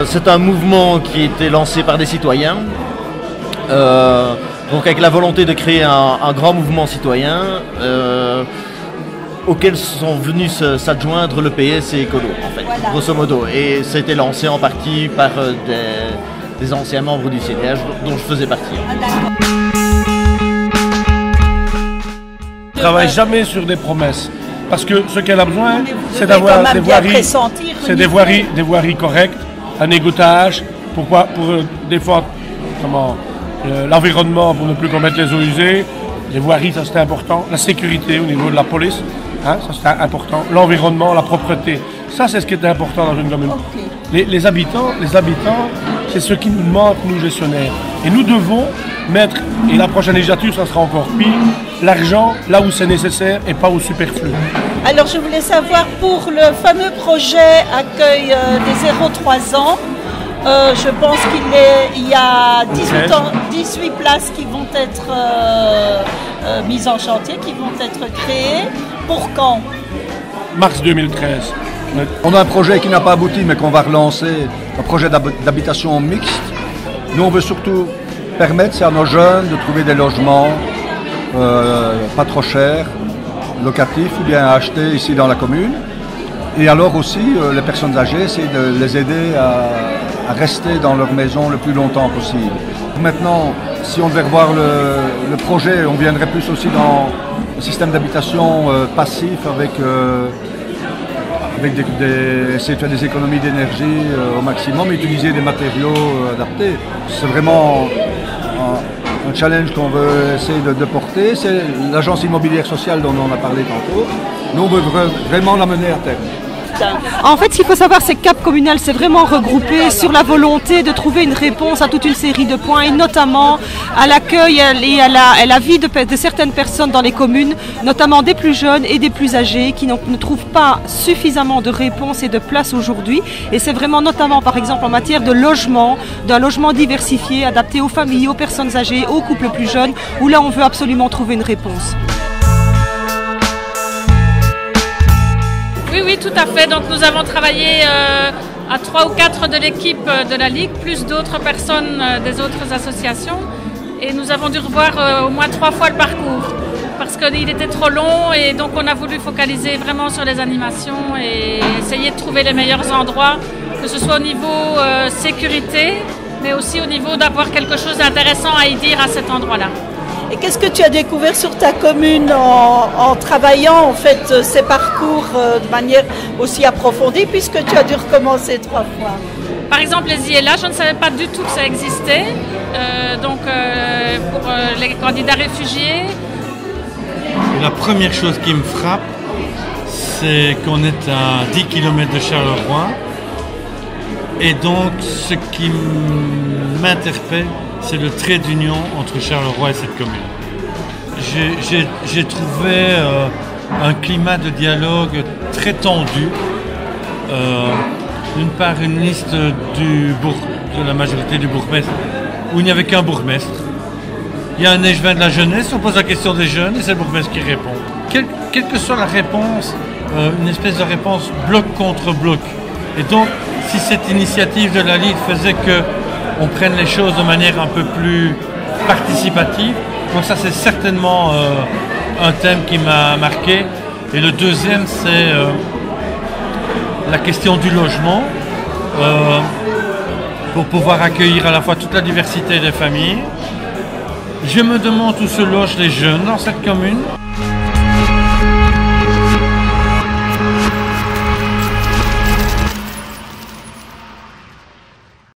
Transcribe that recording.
C'est un mouvement qui a été lancé par des citoyens, donc avec la volonté de créer un grand mouvement citoyen auquel sont venus s'adjoindre le PS et Écolo, en fait, voilà, grosso modo. Et ça a été lancé en partie par des anciens membres du CDH dont je faisais partie. Ne travaille jamais sur des promesses. Parce que ce qu'elle a besoin, c'est d'avoir des voiries correctes, un égouttage, pour défendre l'environnement, pour ne plus commettre les eaux usées. Les voiries, ça c'est important. La sécurité au niveau de la police, hein, ça c'est important. L'environnement, la propreté, ça c'est ce qui est important dans une commune. Okay. Les habitants, c'est ce qui nous manque, nous gestionnaires. Et nous devons mettre, et la prochaine législature, ça sera encore pire, l'argent là où c'est nécessaire et pas au superflu. Alors je voulais savoir pour le fameux projet accueil des 0-3 ans, je pense qu'il y a 18 places qui vont être mises en chantier, qui vont être créées. Pour quand? Mars 2013. On a un projet qui n'a pas abouti mais qu'on va relancer, un projet d'habitation mixte. Nous on veut surtout permettre à nos jeunes de trouver des logements pas trop chers, locatifs ou bien à acheter ici dans la commune. Et alors aussi les personnes âgées, essayer de les aider à rester dans leur maison le plus longtemps possible. Maintenant, si on devait revoir le projet, on viendrait plus aussi dans le système d'habitation passif avec essayer de faire des économies d'énergie au maximum, utiliser des matériaux adaptés. C'est vraiment un challenge qu'on veut essayer de porter. C'est l'agence immobilière sociale dont on a parlé tantôt. Nous, on veut vraiment la mener à terme. En fait, ce qu'il faut savoir, c'est que Cap Communal s'est vraiment regroupé sur la volonté de trouver une réponse à toute une série de points, et notamment à l'accueil et à la vie de certaines personnes dans les communes, notamment des plus jeunes et des plus âgés, qui ne trouvent pas suffisamment de réponses et de place aujourd'hui. Et c'est vraiment notamment, par exemple, en matière de logement, d'un logement diversifié, adapté aux familles, aux personnes âgées, aux couples plus jeunes, où là, on veut absolument trouver une réponse. Oui, tout à fait. Donc nous avons travaillé à 3 ou 4 de l'équipe de la Ligue, plus d'autres personnes des autres associations. Et nous avons dû revoir au moins 3 fois le parcours parce qu'il était trop long, et donc on a voulu focaliser vraiment sur les animations et essayer de trouver les meilleurs endroits, que ce soit au niveau sécurité, mais aussi au niveau d'avoir quelque chose d'intéressant à y dire à cet endroit-là. Et qu'est-ce que tu as découvert sur ta commune en travaillant en fait ces parcours de manière aussi approfondie, puisque tu as dû recommencer 3 fois? Par exemple, les ILA, je ne savais pas du tout que ça existait. Pour les candidats réfugiés. La première chose qui me frappe, c'est qu'on est à 10 km de Charleroi. Et donc, ce qui m'interpelle, c'est le trait d'union entre Charleroi et cette commune. J'ai trouvé un climat de dialogue très tendu. D'une part, une liste de la majorité du bourgmestre, où il n'y avait qu'un bourgmestre. Il y a un échevin de la jeunesse, on pose la question des jeunes et c'est le bourgmestre qui répond. Quelle que soit la réponse, une espèce de réponse bloc contre bloc. Et donc, si cette initiative de la Ligue faisait qu'on prenne les choses de manière un peu plus participative, donc ça c'est certainement un thème qui m'a marqué. Et le deuxième, c'est la question du logement, pour pouvoir accueillir à la fois toute la diversité des familles. Je me demande où se logent les jeunes dans cette commune.